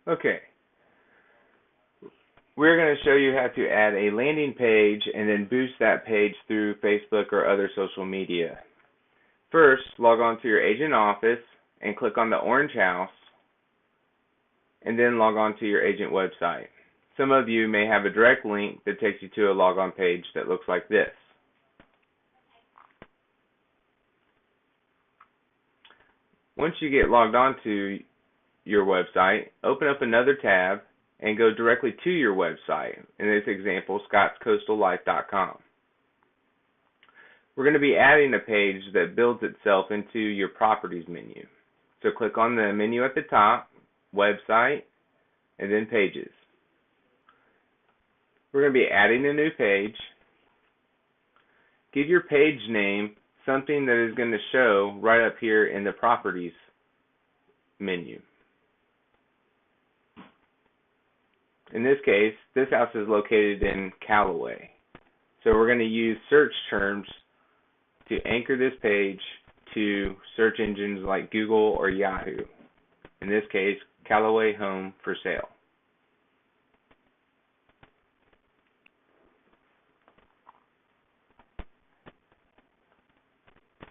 Okay, we're going to show you how to add a landing page and then boost that page through Facebook or other social media. First, log on to your agent office and click on the orange house, and then log on to your agent website. Some of you may have a direct link that takes you to a logon page that looks like this. Once you get logged on to your website, open up another tab and go directly to your website. In this example, scottscoastallife.com. We're going to be adding a page that builds itself into your properties menu. So click on the menu at the top, website, and then pages. We're going to be adding a new page. Give your page name something that is going to show right up here in the properties menu. In this case, this house is located in Callaway. So we're going to use search terms to anchor this page to search engines like Google or Yahoo. In this case, Callaway home for sale.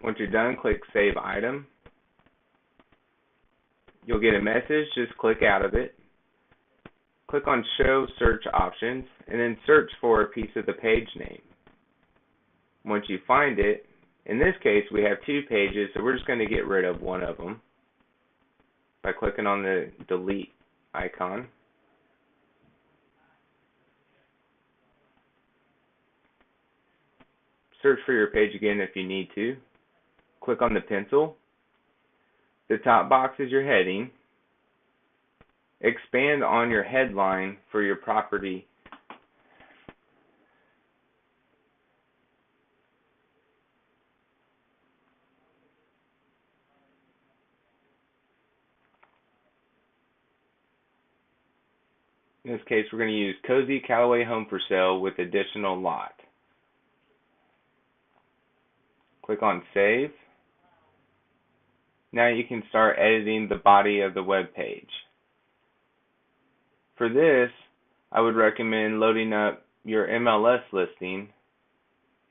Once you're done, click Save Item. You'll get a message, just click out of it. Click on Show Search Options, and then search for a piece of the page name. Once you find it, in this case we have two pages, so we're just going to get rid of one of them by clicking on the delete icon. Search for your page again if you need to. Click on the pencil. The top box is your heading. Expand on your headline for your property. In this case, we're going to use Cozy Callaway Home for Sale with additional lot. Click on Save. Now you can start editing the body of the web page. For this, I would recommend loading up your MLS listing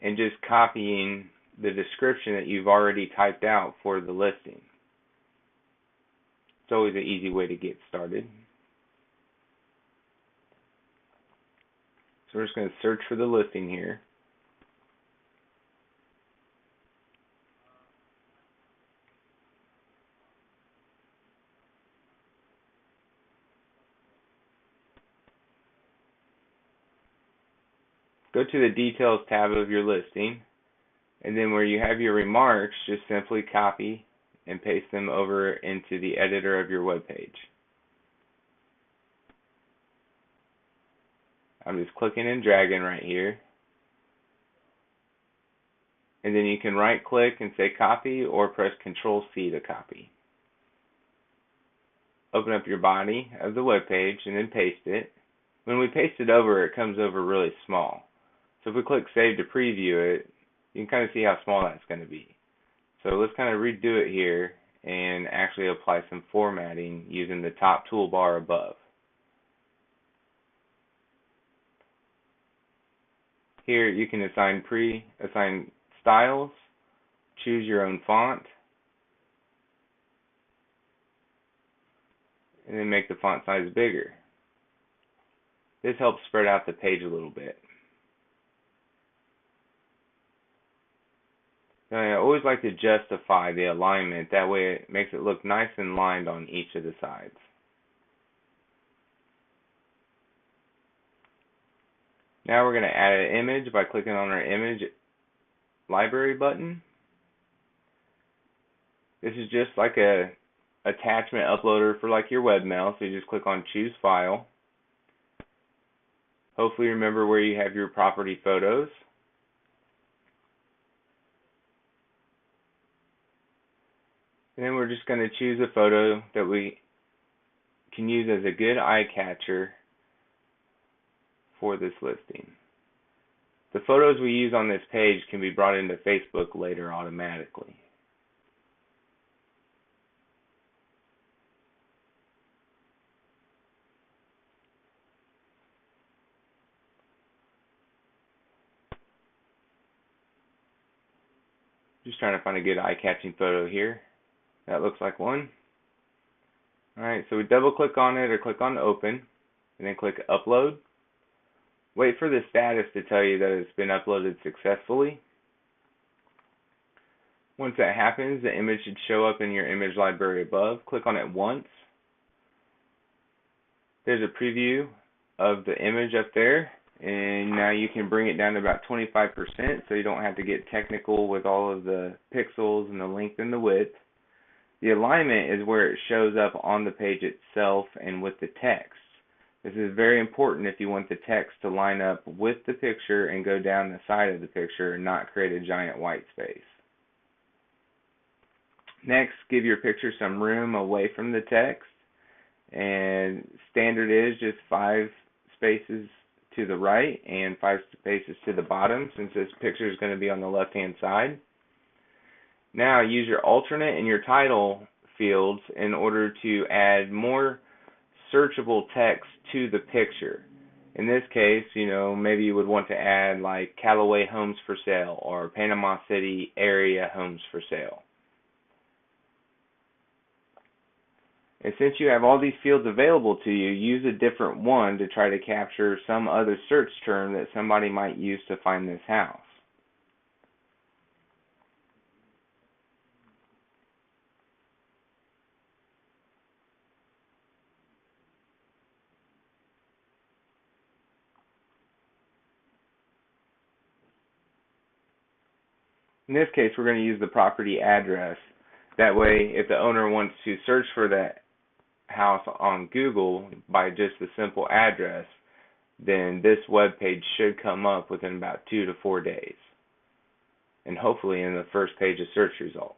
and just copying the description that you've already typed out for the listing. It's always an easy way to get started. So we're just going to search for the listing here. Go to the Details tab of your listing, and then where you have your remarks, just simply copy and paste them over into the editor of your web page. I'm just clicking and dragging right here. And then you can right click and say copy, or press Control-C to copy. Open up your body of the web page and then paste it. When we paste it over, it comes over really small. So if we click Save to preview it, you can kind of see how small that's going to be. So let's kind of redo it here and actually apply some formatting using the top toolbar above. Here you can assign styles, choose your own font, and then make the font size bigger. This helps spread out the page a little bit. Now, I always like to justify the alignment, that way it makes it look nice and lined on each of the sides. Now we're going to add an image by clicking on our image library button. This is just like a attachment uploader for like your webmail, so you just click on Choose File. Hopefully remember where you have your property photos. And then we're just going to choose a photo that we can use as a good eye catcher for this listing. The photos we use on this page can be brought into Facebook later automatically. Just trying to find a good eye-catching photo here. That looks like one. Alright, so we double click on it or click on open, and then click upload. Wait for the status to tell you that it's been uploaded successfully. Once that happens, the image should show up in your image library above. Click on it once. There's a preview of the image up there, and now you can bring it down to about 25% so you don't have to get technical with all of the pixels and the length and the width. The alignment is where it shows up on the page itself and with the text. This is very important if you want the text to line up with the picture and go down the side of the picture and not create a giant white space. Next, give your picture some room away from the text, and standard is just 5 spaces to the right and 5 spaces to the bottom, since this picture is going to be on the left hand side. Now use your alternate and your title fields in order to add more searchable text to the picture. In this case, maybe you would want to add like Callaway homes for sale or Panama City area homes for sale. And since you have all these fields available to you, use a different one to try to capture some other search term that somebody might use to find this house. In this case, we're going to use the property address. That way, if the owner wants to search for that house on Google by just the simple address, then this web page should come up within about 2 to 4 days, and hopefully in the first page of search results.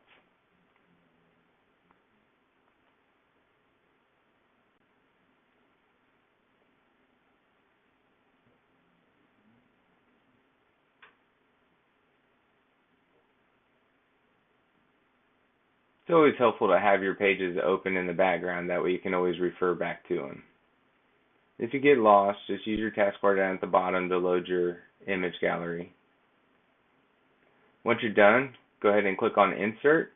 It's always helpful to have your pages open in the background, that way you can always refer back to them. If you get lost, just use your taskbar down at the bottom to load your image gallery. Once you're done, go ahead and click on Insert,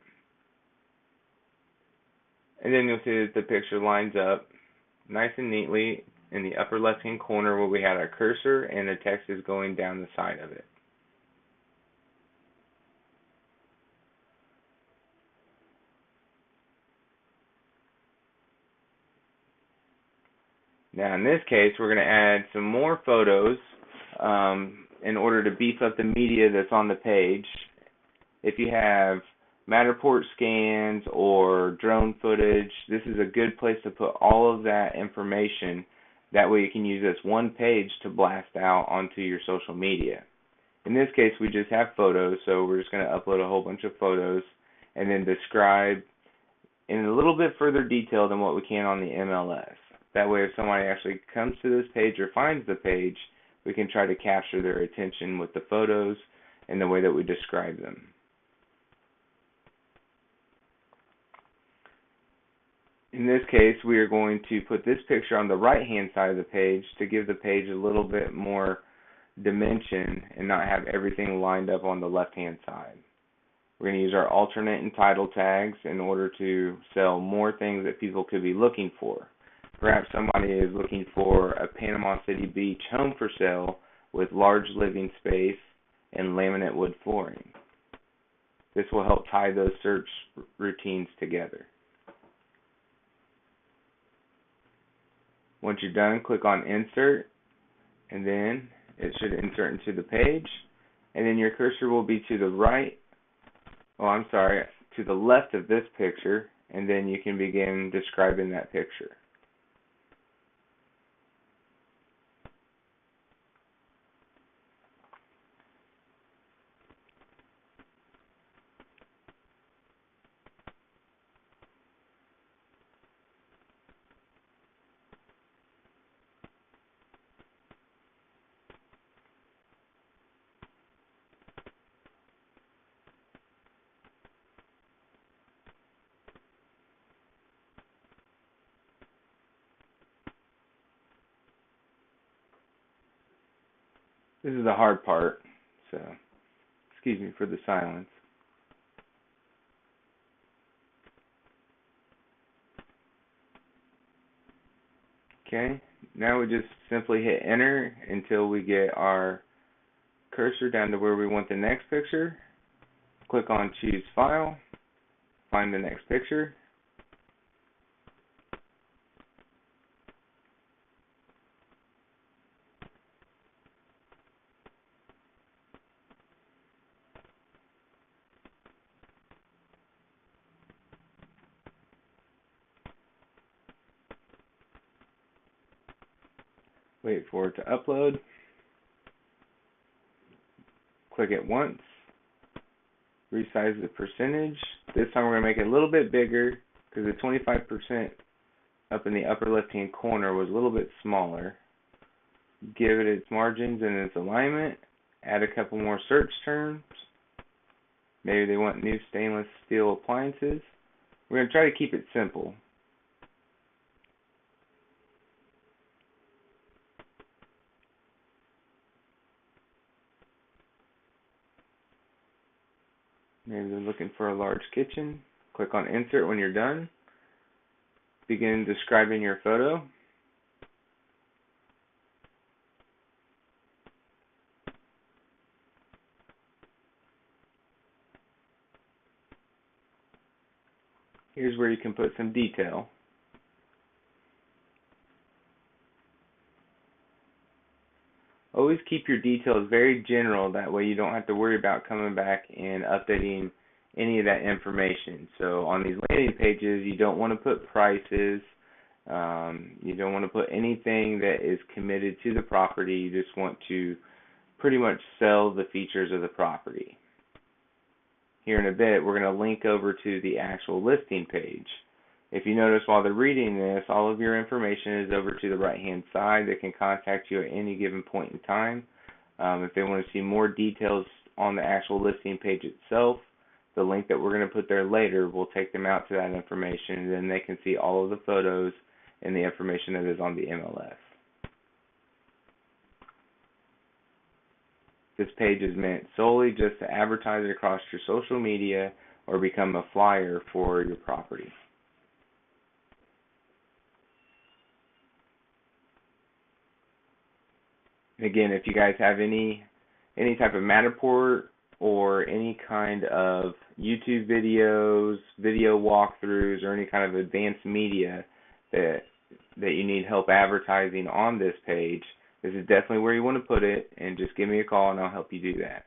and then you'll see that the picture lines up nice and neatly in the upper left hand corner where we had our cursor and the text is going down the side of it. Now in this case, we're going to add some more photos in order to beef up the media that's on the page. If you have Matterport scans or drone footage, this is a good place to put all of that information. That way you can use this one page to blast out onto your social media. In this case, we just have photos, so we're just going to upload a whole bunch of photos and then describe in a little bit further detail than what we can on the MLS. That way, if somebody actually comes to this page or finds the page, we can try to capture their attention with the photos and the way that we describe them. In this case, we are going to put this picture on the right-hand side of the page to give the page a little bit more dimension and not have everything lined up on the left-hand side. We're going to use our alternate and title tags in order to sell more things that people could be looking for. Perhaps somebody is looking for a Panama City Beach home for sale with large living space and laminate wood flooring. This will help tie those search routines together. Once you're done, click on Insert, and then it should insert into the page, and then your cursor will be to the right, to the left of this picture, and then you can begin describing that picture. This is the hard part, so excuse me for the silence. Okay, now we just simply hit enter until we get our cursor down to where we want the next picture. Click on choose file, find the next picture. Wait for it to upload. Click it once. Resize the percentage. This time we're going to make it a little bit bigger because the 25% up in the upper left hand corner was a little bit smaller. Give it its margins and its alignment. Add a couple more search terms. Maybe they want new stainless steel appliances. We're going to try to keep it simple. Maybe they're looking for a large kitchen. Click on insert when you're done. Begin describing your photo. Here's where you can put some detail. Always keep your details very general, that way you don't have to worry about coming back and updating any of that information. So on these landing pages, you don't want to put prices, you don't want to put anything that is committed to the property. You just want to pretty much sell the features of the property. Here in a bit, we're going to link over to the actual listing page. If you notice while they're reading this, all of your information is over to the right-hand side. They can contact you at any given point in time. If they want to see more details on the actual listing page itself, the link that we're going to put there later will take them out to that information, and then they can see all of the photos and the information that is on the MLS. This page is meant solely just to advertise it across your social media or become a flyer for your property. And again, if you guys have any type of Matterport or any kind of YouTube videos, video walkthroughs, or any kind of advanced media that you need help advertising on this page, this is definitely where you want to put it, and just give me a call and I'll help you do that.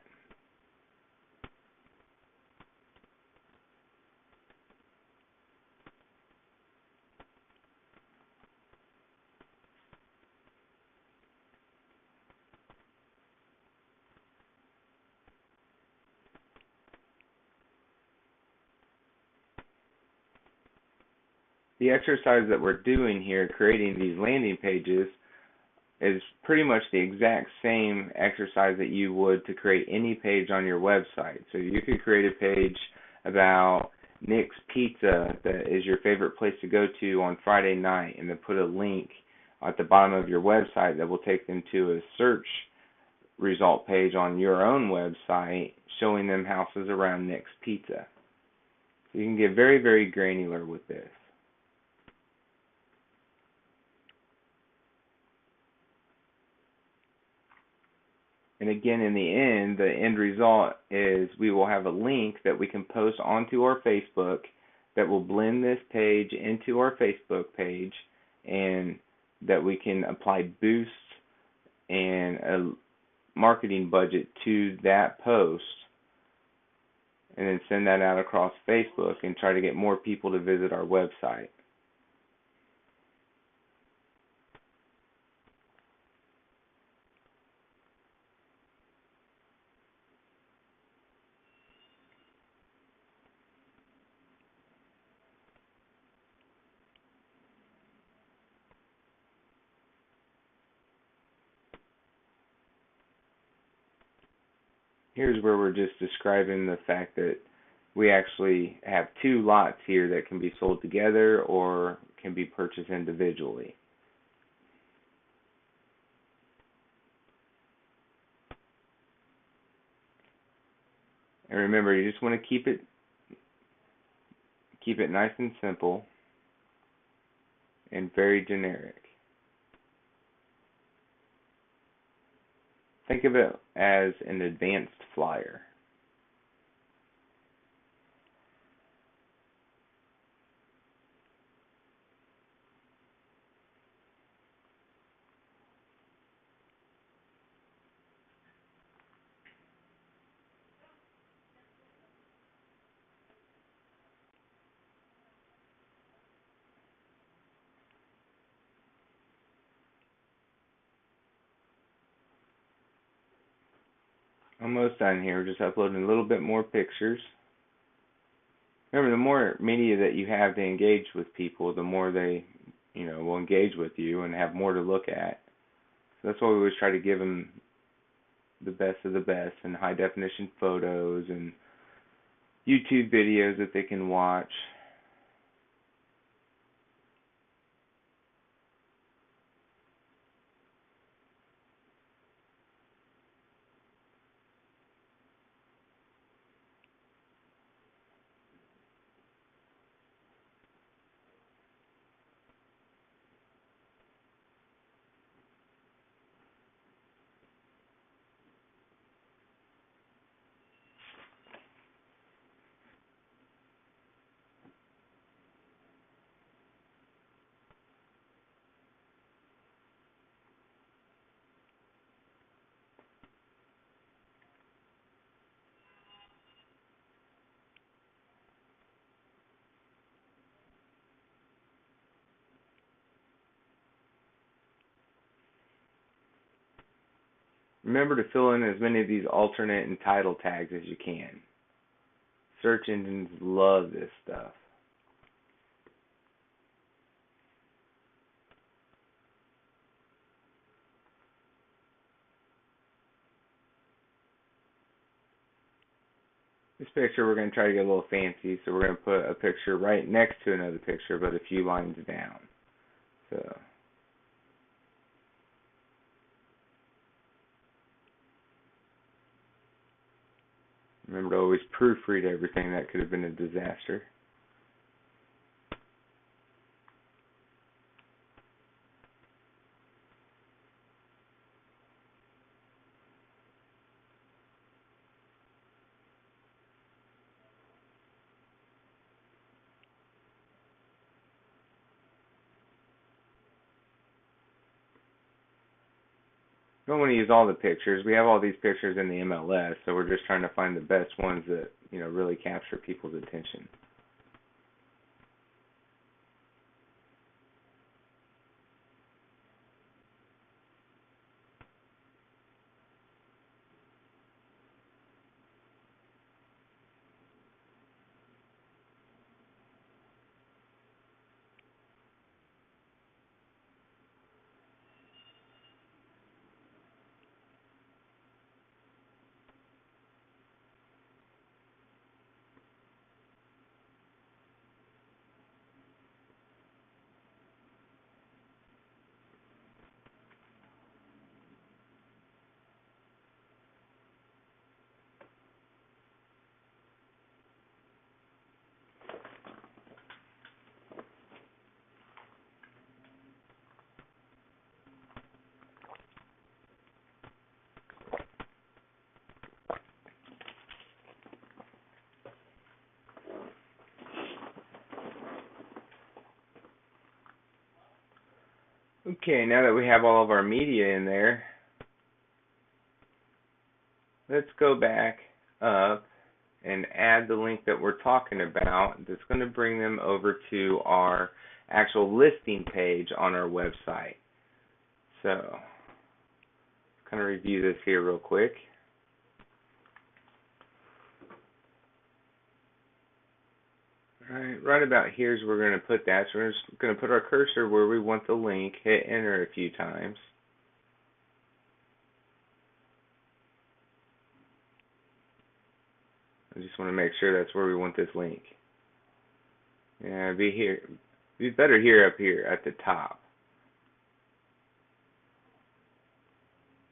The exercise that we're doing here, creating these landing pages, is pretty much the exact same exercise that you would to create any page on your website. So you could create a page about Nick's Pizza that is your favorite place to go to on Friday night, and then put a link at the bottom of your website that will take them to a search result page on your own website showing them houses around Nick's Pizza. So you can get very, very granular with this. And again, in the end result is we will have a link that we can post onto our Facebook that will blend this page into our Facebook page, and that we can apply boosts and a marketing budget to that post, and then send that out across Facebook and try to get more people to visit our website. Here's where we're just describing the fact that we actually have two lots here that can be sold together or can be purchased individually. And remember, you just want to keep it nice and simple and very generic. think of it as an advanced flyer. Almost done here. We're just uploading a little bit more pictures. Remember, the more media that you have to engage with people, the more they, will engage with you and have more to look at. So that's why we always try to give them the best of the best and high definition photos and YouTube videos that they can watch. Remember to fill in as many of these alternate and title tags as you can. Search engines love this stuff. This picture we're going to try to get a little fancy, so we're going to put a picture right next to another picture, but a few lines down. So remember to always proofread everything. That could have been a disaster. Don't want to use all the pictures. We have all these pictures in the MLS, so we're just trying to find the best ones that, really capture people's attention. Okay, now that we have all of our media in there, let's go back up and add the link that we're talking about. That's going to bring them over to our actual listing page on our website. So, kind of review this here real quick. Alright, right about here is where we're going to put that. So we're just going to put our cursor where we want the link, hit enter a few times. I just want to make sure that's where we want this link. Yeah, it'd be here. It'd be better here up here at the top.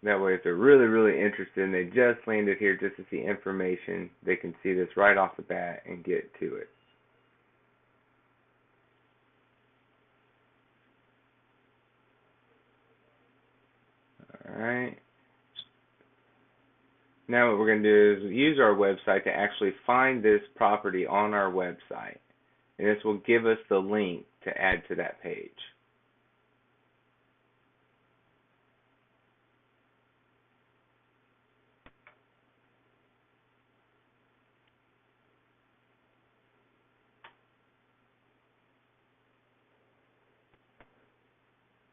That way, if they're really, really interested and they just landed here just to see information, they can see this right off the bat and get to it. Alright. Now what we're going to do is use our website to actually find this property on our website. And this will give us the link to add to that page.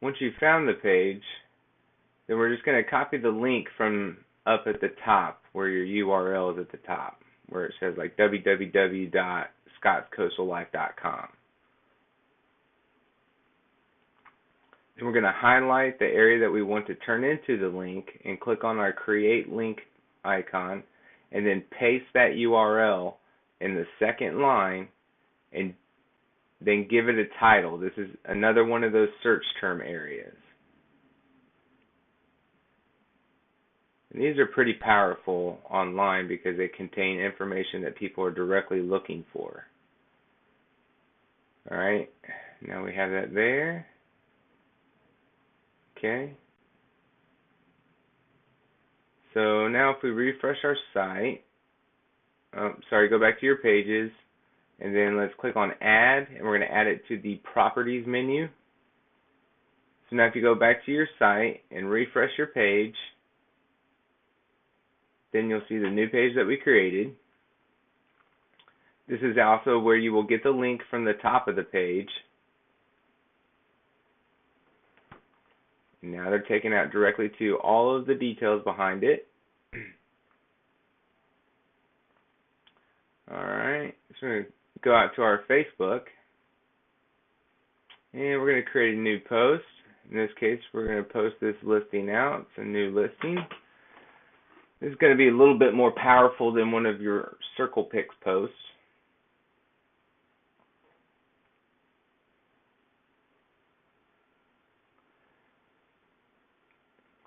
Once you've found the page, then we're just going to copy the link from up at the top where your URL is at the top, where it says like www.scottscoastallife.com. Then we're going to highlight the area that we want to turn into the link and click on our Create Link icon, and then paste that URL in the second line and then give it a title. This is another one of those search term areas. And these are pretty powerful online because they contain information that people are directly looking for. Alright, now we have that there. Okay. So now if we refresh our site, go back to your pages, and then let's click on Add, and we're going to add it to the Properties menu. So now if you go back to your site and refresh your page, then you'll see the new page that we created. This is also where you will get the link from the top of the page. Now they're taken out directly to all of the details behind it. Alright, so we're going to go out to our Facebook, and we're going to create a new post. In this case, we're going to post this listing out. It's a new listing. This is going to be a little bit more powerful than one of your circle picks posts.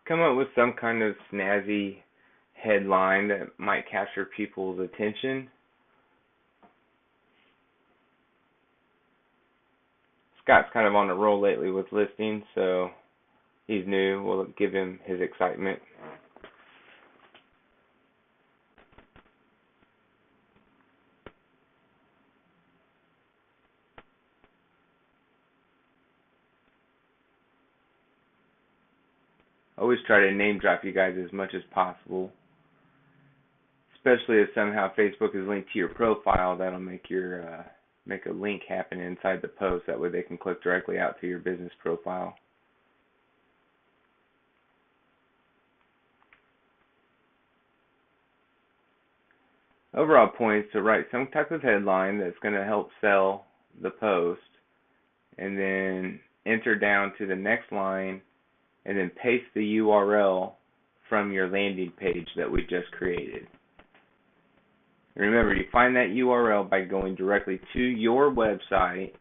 Come up with some kind of snazzy headline that might capture people's attention. Scott's kind of on a roll lately with listings, so he's new. We'll give him his excitement. Always try to name drop you guys as much as possible, especially if somehow Facebook is linked to your profile. That'll make your make a link happen inside the post. That way they can click directly out to your business profile. Overall point is to write some type of headline that's going to help sell the post, and then enter down to the next line and then paste the URL from your landing page that we just created. Remember, you find that URL by going directly to your website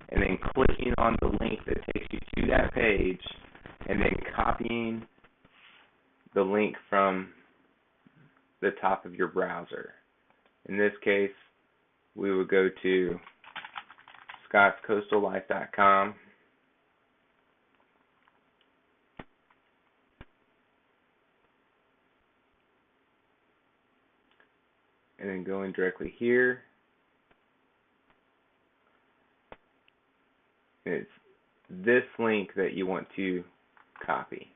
and then clicking on the link that takes you to that page, and then copying the link from the top of your browser. In this case, we would go to scottscoastallife.com. And then going directly here. It's this link that you want to copy.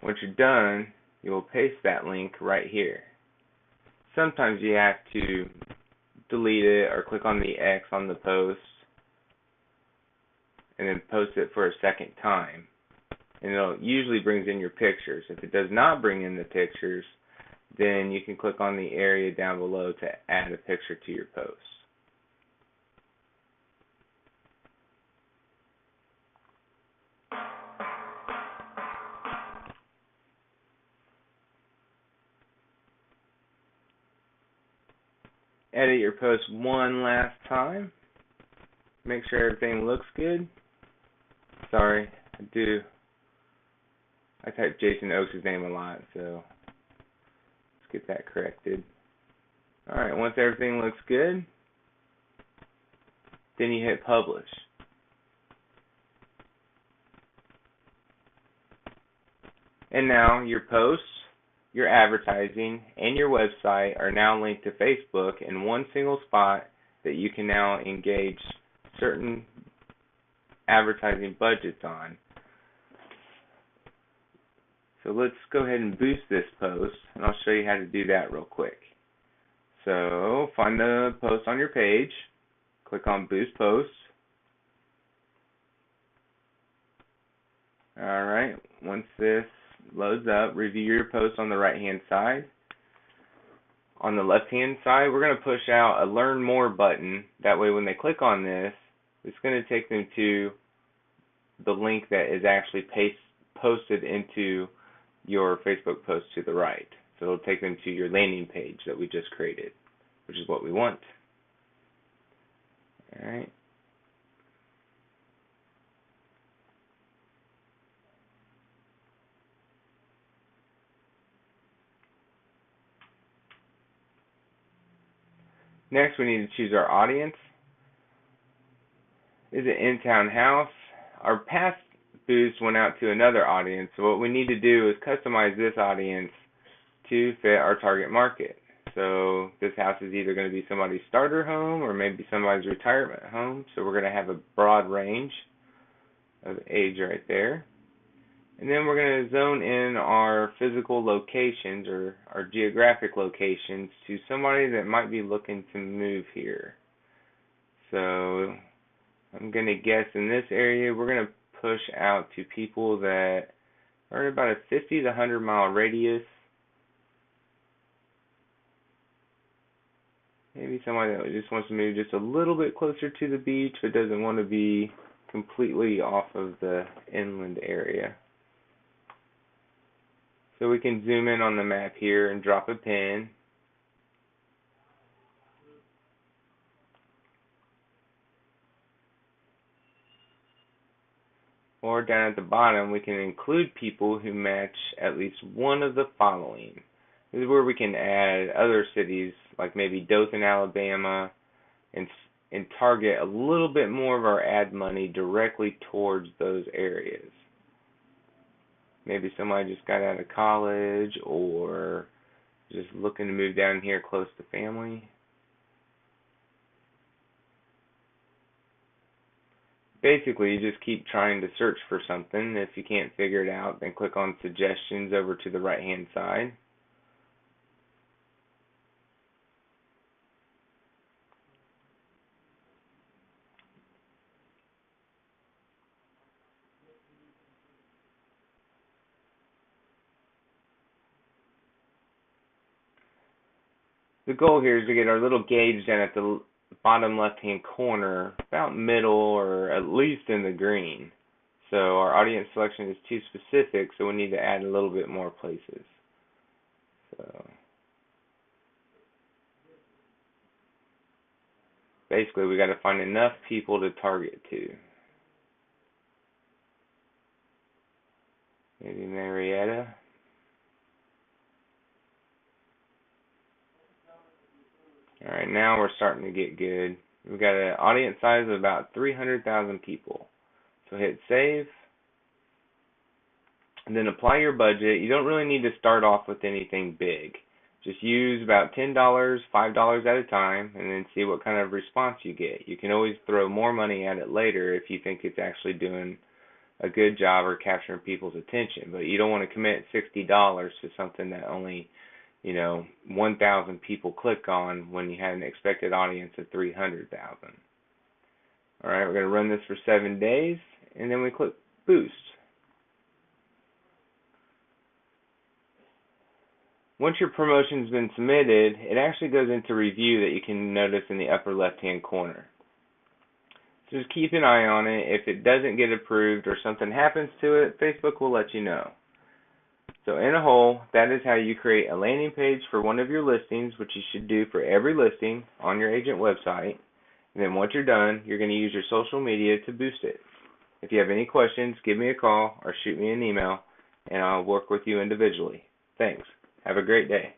Once you're done, you will paste that link right here. Sometimes you have to delete it or click on the X on the post and then post it for a second time. And it usually brings in your pictures. If it does not bring in the pictures, then you can click on the area down below to add a picture to your post. Edit your post one last time. Make sure everything looks good. Sorry, I type Jason Oaks' name a lot, so let's get that corrected. Alright, once everything looks good, then you hit publish. And now your posts, your advertising, and your website are now linked to Facebook in one single spot that you can now engage certain advertising budgets on. So let's go ahead and boost this post, and I'll show you how to do that real quick. So find the post on your page, click on Boost Posts. Alright, once this loads up, review your post on the right hand side. On the left hand side, we're going to push out a Learn More button. That way when they click on this, it's going to take them to the link that is actually posted into your Facebook post to the right. So it'll take them to your landing page that we just created, which is what we want. Alright. Next, we need to choose our audience. Is it in-town house? Our past boost went out to another audience, so what we need to do is customize this audience to fit our target market. So this house is either going to be somebody's starter home or maybe somebody's retirement home, so we're going to have a broad range of age right there. And then we're going to zone in our physical locations or our geographic locations to somebody that might be looking to move here. So I'm going to guess in this area we're going to push out to people that are in about a 50 to 100 mile radius. Maybe somebody that just wants to move just a little bit closer to the beach but doesn't want to be completely off of the inland area. So we can zoom in on the map here and drop a pin. Or down at the bottom, we can include people who match at least one of the following. This is where we can add other cities, like maybe Dothan, Alabama, and target a little bit more of our ad money directly towards those areas. Maybe somebody just got out of college or just looking to move down here close to family. Basically, you just keep trying to search for something. If you can't figure it out, then click on Suggestions over to the right-hand side. The goal here is to get our little gauge down at the bottom left-hand corner, about middle or at least in the green. So our audience selection is too specific, so we need to add a little bit more places. So basically, we got to find enough people to target to. Maybe Marietta. Alright, now we're starting to get good. We've got an audience size of about 300,000 people. So hit save. And then apply your budget. You don't really need to start off with anything big. Just use about $10, $5 at a time, and then see what kind of response you get. You can always throw more money at it later if you think it's actually doing a good job or capturing people's attention. But you don't want to commit $60 to something that only 1,000 people click on when you had an expected audience of 300,000. Alright, we're going to run this for 7 days, and then we click Boost. Once your promotion's been submitted, it actually goes into review that you can notice in the upper left-hand corner. So just keep an eye on it. If it doesn't get approved or something happens to it, Facebook will let you know. So in a whole, that is how you create a landing page for one of your listings, which you should do for every listing on your agent website. And then once you're done, you're going to use your social media to boost it. If you have any questions, give me a call or shoot me an email, and I'll work with you individually. Thanks. Have a great day.